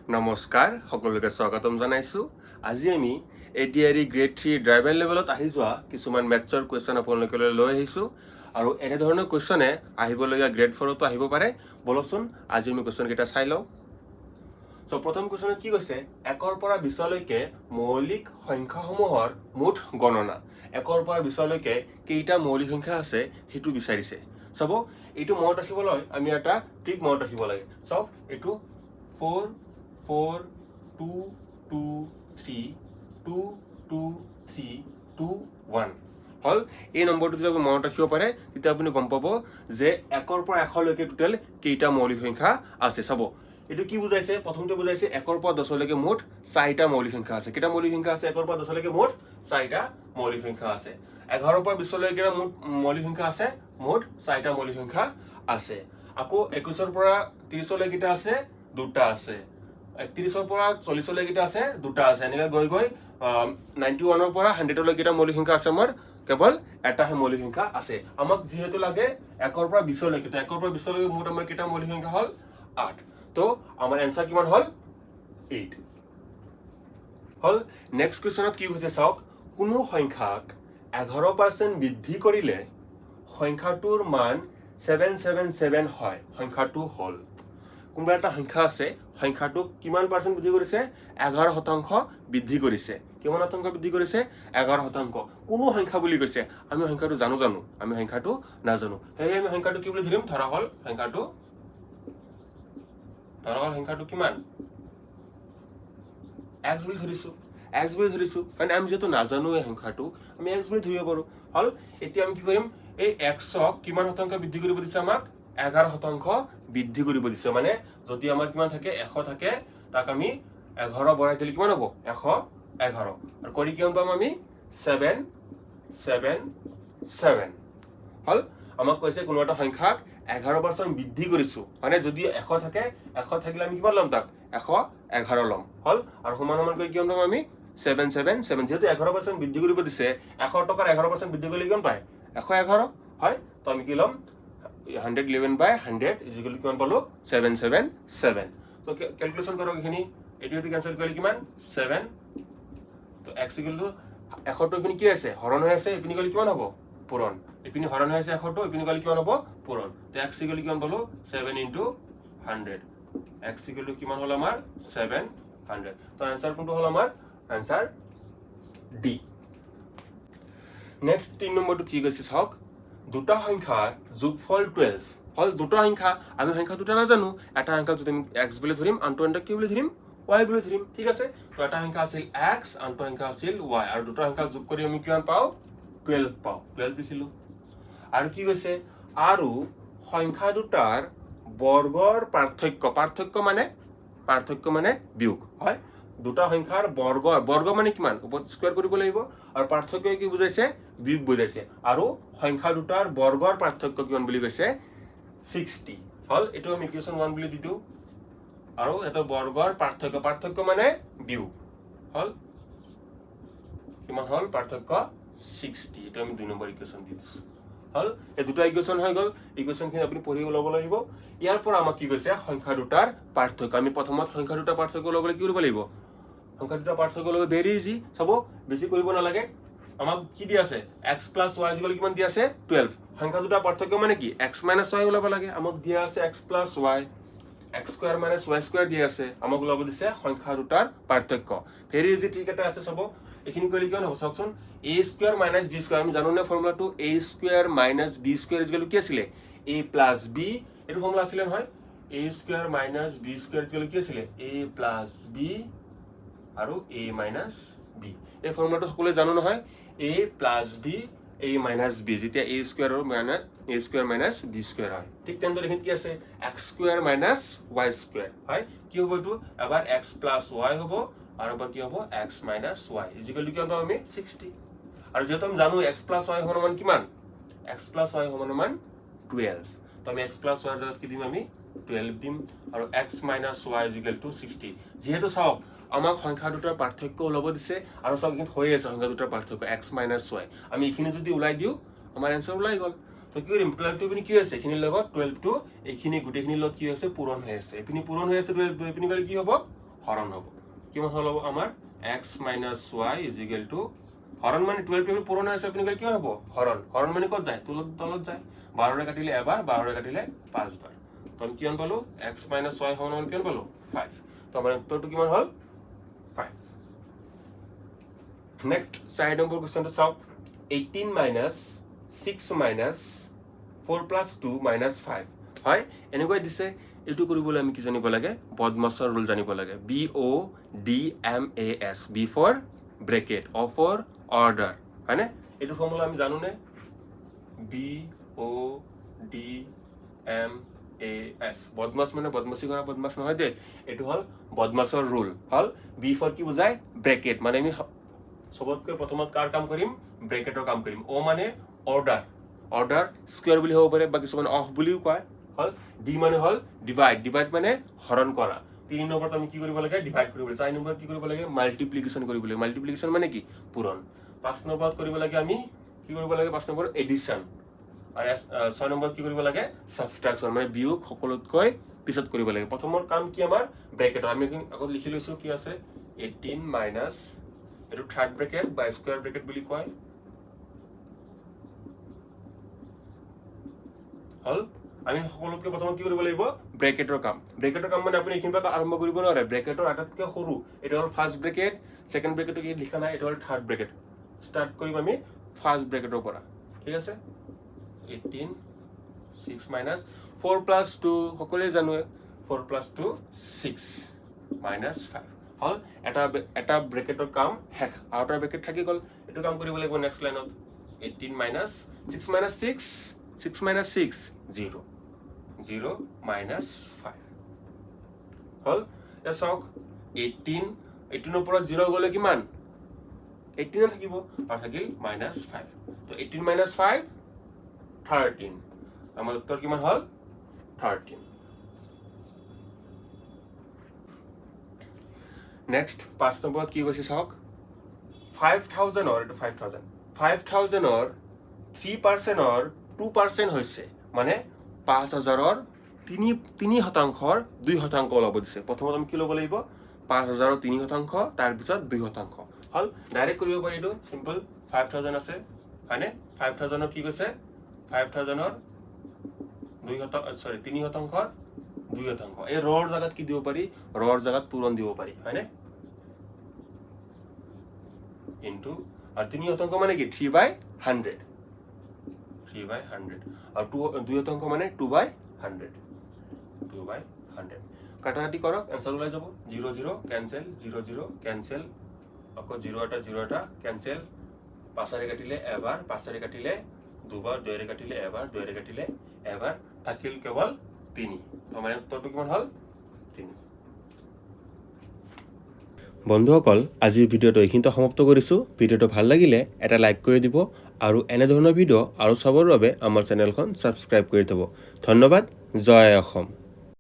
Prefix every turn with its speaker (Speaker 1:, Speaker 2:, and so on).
Speaker 1: নমস্কাৰ সকলোকে স্বাগতম জনাইছোঁ আজি আমি এডিআৰই গ্ৰেড 3 ড্ৰাইভাৰ লেভেলত আহি যোৱা কিছুমান মেথছৰ কুৱেশ্যন আপোনালোকলৈ লৈ আহিছোঁ আৰু এনে ধৰণৰ কুৱেশ্যনে আহিবলগীয়া গ্ৰেড 4তো আহিব পাৰে বলকচোন আজি আমি কুৱেশ্যন কেইটা চাই লওঁ সো প্ৰথম কুৱেশ্যনত কি কৈছে 1 পৰা 20 লৈকে মৌলিক সংখ্যাসমূহৰ মুঠ গণনা 1 পৰা 20 লৈকে কেইটা মৌলিক সংখ্যা আছে হেতু বিচাৰিছে চাব এইটো মনত ৰাখিবলৈ আমি এটা ট্ৰিক মনত ৰাখিব লাগে চাওক এইটো 4 4 2 2 3 2 2 3 2 1 হল এই নম্বৰটো যদি আপুনি মনত ৰাখিব পাৰে তেতিয়া আপুনি গম পাব যে 1 পৰা 100 লৈকে টোটাল কেইটা মৌলিক সংখ্যা আছে চাব এটো কি বুজাইছে প্ৰথমতে বুজাইছে 1 পৰা 10 লৈকে মুঠ 4টা মৌলিক সংখ্যা আছে কেইটা মৌলিক সংখ্যা আছে 1 পৰা 10 লৈকে মুঠ 4টা মৌলিক সংখ্যা আছে 11 পৰা 20 লৈকে মুঠ মৌলিক সংখ্যা আছে মুঠ 4টা মৌলিক সংখ্যা আছে আকৌ 21 পৰা 30 লৈকে আছে দুটা আছে 31 পৰা 40 লৈকে আছে দুটা আছে এনেকৈ গৈ গৈ 91 পৰা 100 লৈকে মৌলিক সংখ্যা আছে মোৰ কেৱল এটাহে মৌলিক সংখ্যা আছে আমাক যেহেতু লাগে 1 পৰা 20 লৈকে 1 পৰা 20 লৈকে মুঠ আমাৰ কেইটা মৌলিক সংখ্যা হল 8 তো আমাৰ आंसर কিমান হল 8 হল নেক্সট কোৱেশ্যনত কি হৈছে চাওক কোনো সংখ্যাক 11% বৃদ্ধি কৰিলে সংখ্যাটোৰ মান 777 হয় সংখ্যাটো হল কোনবা এটা সংখ্যা আছে সংখ্যাটো কিমান পাৰ্চেন্ট বৃদ্ধি কৰিছে 11% বৃদ্ধি কৰিছে কিমান শতাংশ বৃদ্ধি কৰিছে 11% কোনো সংখ্যা বুলি কৈছে আমি সংখ্যাটো জানো আমি সংখ্যাটো নাজানো হেই আমি সংখ্যাটো কি বুলি ধৰিম ধৰা হল সংখ্যাটো কিমান x বুলি ধৰিছো মানে আমি যেটো নাজানো এই সংখ্যাটো আমি x বুলি ধৰিব পাৰো হল এতিয়া আমি কি কৰিম এই x ক কিমান শতাংশ বৃদ্ধি কৰিব দিছে আমাক 11% বৃদ্ধি কৰিব দিছে মানে যদি আমাৰ কিমান থাকে 100 থাকে তাক আমি 11 বঢ়াই দিলে কিমান হ'ব 111 আৰু কৰি কিমান পাম আমি 777 হল আমাক কৈছে কোনো এটা সংখ্যাক 11% বৃদ্ধি কৰিছো মানে যদি 100 থাকে 100 থাকিলে আমি কিমান লম তাক 111 লম হল আৰু সমান কৰি কিমান পাম আমি 777 যেহেতু 11% বৃদ্ধি কৰিব দিছে 100 টকাৰ 11% বৃদ্ধি কৰিলে কিমান পায় 111 হয় তো আমি কি লম 111 by 100 is equal to কিমান পালো 777 তো ক্যালকুলেশন কৰক এখিনি এটো ক্যান্সেল কৰিলে কিমান 7 তো x equal to 100 এপিনি কি আছে হৰণ হৈ আছে এপিনি গলি কিমান হ'ব পূৰণ এপিনি হৰণ হৈ আছে 100 এপিনি গলি কিমান হ'ব পূৰণ তো x equal to কিমান পালো 7 into 100 x equal to কিমান হল আমাৰ 700 তো आंसर কোনটো হল আমাৰ आंसर D নেক্সট 3 নম্বৰটো কি কৈছে চাওক দুটা সংখ্যাৰ যোগফল 12 হল দুটা সংখ্যা আমি সংখ্যা দুটা নাজানো এটা সংখ্যা যদি আমি x বুলি ধৰিম আনটো সংখ্যা কি বুলি ধৰিম y বুলি ধৰিম ঠিক আছে তো এটা সংখ্যা আছিল x আনটো সংখ্যা আছিল y আৰু দুটা সংখ্যা যোগ কৰি আমি কিমান পাও 12 পাও 12 লিখিলো আৰু কি কৈছে আৰু সংখ্যা দুটাৰ বৰ্গৰ পাৰ্থক্য মানে বিয়োগ হয় দুটা সংখ্যাৰ বৰ্গ মানে কিমান ওপৰত স্কয়াৰ কৰিব লাগিব আৰু পাৰ্থক্য কি বুজাইছে বিয়োগ বুজাইছে আৰু সংখ্যা দুটাৰ বৰ্গৰ পাৰ্থক্য কিমান বুলি কৈছে 60 হল এটো আমি ইকুৱেশ্যন 1 বুলি দিটো আৰু এটা বৰ্গৰ পাৰ্থক্য মানে বিয়োগ হল কিমান হল পাৰ্থক্য 60 এটো আমি 2 নম্বৰ ইকুৱেশ্যন দিছো হল এই দুটা ইকুৱেশ্যন হৈ গল ইকুৱেশ্যনখিনি আপুনি পঢ়ি ল'ব লাগিব ইয়াৰ পৰা আমাক কি কৈছে সংখ্যা দুটাৰ পাৰ্থক্য আমি প্ৰথমত সংখ্যা দুটাৰ পাৰ্থক্য ল'বলৈ কি কৰিব লাগিব সংখ্যা দুটাৰ পাৰ্থক্য ল'ব ভেৰি ইজি চাব বেছি কৰিব নালাগে আমাক কি দি আছে x + y কিমান দি আছে 12 সংখ্যা দুটাৰ পাৰ্থক্য মানে কি x - y ওলাব লাগে আমাক দিয়া আছে x + y x² - y² দি আছে আমাক ওলাব দিছে সংখ্যা দুটাৰ পাৰ্থক্য ভেৰি ইজি ঠিক এটা আছে চাব এখিনি কৰিলে কিমান হ'ব চাওকচোন a² - b² আমি জানো না ফৰ্মুলাটো a² - b² কি আছিল a + b এটো ফৰ্মুলা আছিল নহয় a² - b² কি আছিল a + b আৰু a - b এই ফৰ্মুলাটো সকলোৱে জানো নহয় a + b a - b যেতিয়া a² - b² হয় ঠিক তেনদৰে এখিনি কি আছে x² - y² হয় কি হ'ব এটো এবাৰ x + y হ'ব আৰু এবাৰ কি হ'ব x - y কিমান পাম আমি 60 আৰু যেহেতু আমি জানো x + y সমান কিমান x + y সমান 12 তো আমি x + y জাগাত কি দিম আমি 12 দিম আৰু x - y 60 যেহেতু চাওক আমাক সংখ্যা দুটাৰ পাৰ্থক্য ওলাব দিছে আৰু সব কিন্তু হৈ আছে সংখ্যা দুটাৰ পাৰ্থক্য x - y আমি এখিনি যদি উলাই দিও আমাৰ आंसर ওলাই গল তো কি কৰিম 12 টো এপিনি কি আছে এখিনিৰ লগত 12 টো এখিনি গুটেখিনি লগত কি আছে পূৰণ হৈ আছে এপিনি পূৰণ হৈ আছে 12 এপিনি গলে কি হ'ব হৰণ হ'ব কিমান হ'ল হ'ব আমাৰ x minus y is equal to হৰণ মানে 12 টেবিল পুৰণা আছে আপুনি কি হ'ব হৰণ হৰণ মানে ক'ত যায় তলত যায় 12 ৰে কাটিলে এবাৰ 12 ৰে কাটিলে 5 বাৰ তো আমি কিমান পালো x minus y সমান কিমান পালো 5 তো আমাৰ উত্তৰটো কিমান হ'ল 5 নেক্সট 4 নম্বৰ কোৱেশ্চনটো চাওক 18 minus 6 minus 4 plus 2 minus 5 হয় এনেকৈ দিছে এটো কৰিবলৈ আমি কি জানিব লাগে বদমাছৰ ৰুল জানিব লাগে BODMAS B for bracket O for order হয়নে এটো ফৰ্মুলা আমি জানো নে BODMAS বদমাছ মানে বদমাছি কৰা বদমাছ নহয় দে এটো হল বদমাছৰ ৰুল হল B for কি বুজায় ব্ৰেকেট মানে আমি সবতকৈ প্ৰথমত কাৰ কাম কৰিম ব্ৰেকেটৰ কাম কৰিম O মানে অৰ্ডাৰ অৰ্ডাৰ স্কয়াৰ বুলি হ'ব পাৰে বা কিছুমান অফ বুলিও কয় হল ডি মানে হল ডিভাইড মানে হৰণ কৰা 3 নম্বৰত আমি কি কৰিব লাগে ডিভাইড কৰিব লাগে 4 নম্বৰত কি কৰিব লাগে মাল্টিপ্লিকেশন কৰিব লাগে মাল্টিপ্লিকেশন মানে কি পূৰণ 5 নম্বৰত কৰিব লাগে আমি কি কৰিব লাগে 5 নম্বৰ এডিশন আৰু 6 নম্বৰত কি কৰিব লাগে সাবট্ৰাকশন মানে বিয়োগ সকলোতকৈ পিছত কৰিব লাগে প্ৰথমৰ কাম কি আমাৰ ব্ৰেকেট আমি আগত লিখি লৈছো কি আছে 18 মাইনাস এটো থাৰ্ড ব্ৰেকেট বা স্কয়াৰ ব্ৰেকেট বুলি কয় হল আমি সকলোতকৈ প্ৰথমত কি কৰিব লাগিব ব্ৰেকেটৰ কাম মানে আপুনি এইখিনি পৰা আৰম্ভ কৰিব নোৱাৰে ব্ৰেকেটৰ আটাতকৈ সৰু এটা হল ফাৰ্স্ট ব্ৰেকেট সেকেন্ড ব্ৰেকেটটো কি লিখা নাই এটা হল থাৰ্ড ব্ৰেকেট স্টাৰ্ট কৰিম আমি ফাৰ্স্ট ব্ৰেকেটৰ পৰা ঠিক আছে 18 6 minus 4 plus 2 সকলোৱে জানো 4 plus 2 6 minus 5 হল এটা ব্ৰেকেটৰ কাম হেক আউটাৰ ব্ৰেকেট থাকি গল এটো কাম কৰিব লাগিব নেক্সট লাইনত 18 minus 6 minus 6 minus 6 0 0 minus 5 হল এ চাওক 18 ৰ পৰা 0 গলে কিমান 18 থাকিব আৰু থাকিল minus 5 তো 18 minus 5 13 আমাৰ উত্তৰ কিমান হল 13 নেক্সট 5 নম্বৰত কি কৈছে চাওক 5000 অৰ 5000 অৰ 3% অৰ 2% হৈছে মানে 5000 অৰ 3% 2% ওলাব দিছে প্ৰথমত আমি কি ল'ব লাগিব 5000 অৰ 3% তাৰ পিছত 2% হল ডাইৰেক্ট কৰিব পাৰি এটো সিম্পল 5000 আছে হয়নে 5000 অৰ কি কৈছে 5000 অৰ 3% 2% এই ৰৰ জায়গাত কি দিব পাৰি ৰৰ জায়গাত পূৰণ দিব পাৰি হয়নে ইনটু আর 3% মানে কি 3/100 আর 2% মানে 2/100 কাটাকাটি করক आंसर ওলাই যাব 0 0 ক্যান্সেল 0 0 ক্যান্সেল আকৌ 0 এটা ক্যান্সেল 5 কাটিলে এবাৰ 5 কাটিলে দুবাৰ 2 কাটিলে এবাৰ 2 কাটিলে এবাৰ থাকিল কেৱল 3 মানে উত্তৰটো কিমান হল 3 বন্ধুসকল আজিৰ ভিডিওটো এইখিনিতে সমাপ্ত কৰিছো ভিডিওটো ভাল লাগিলে এটা লাইক কৰি দিব আৰু এনে ধৰণৰ ভিডিও আৰু চাবৰ বাবে আমাৰ চেনেলখন সাবস্ক্ৰাইব কৰি থব ধন্যবাদ জয় অসম